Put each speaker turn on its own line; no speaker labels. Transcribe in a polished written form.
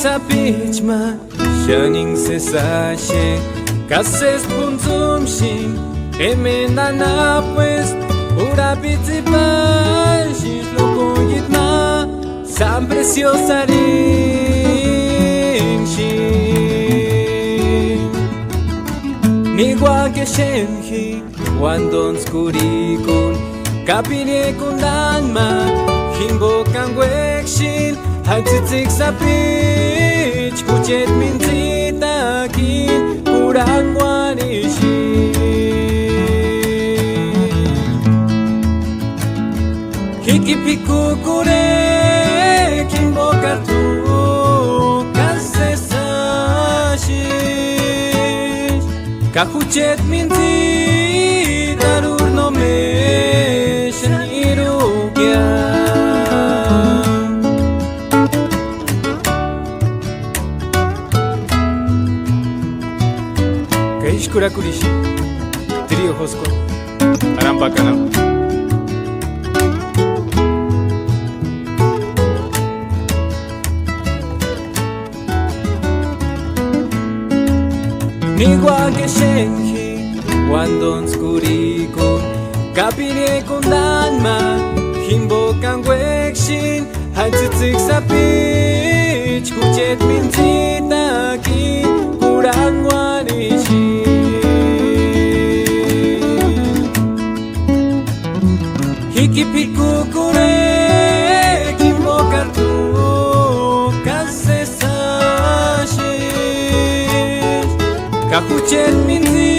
sapichma shaning se sashe kases punzum shin emenana pues ura pizzipa shis loco yitna san preciosa rin shin nigua que shenhi wandon skurikun kapine kundanma himbo kangwekshin Haitzik sapich kuchet minzita kin kurang wanishi Hikipiku kure kimbo kartu kasesashish Kahuchet minzita rurno me shanirugya Ishkurakurishi, trio Josko, Arampakana. Nigua que shenji, wandon skuriku, kapine kundanma, himbo kangwekshin, haitzik sapich, kuchet minzita kin, kurang wanishi. Hikipiku kure kimbo kartu kasesashish Kahuchet minzi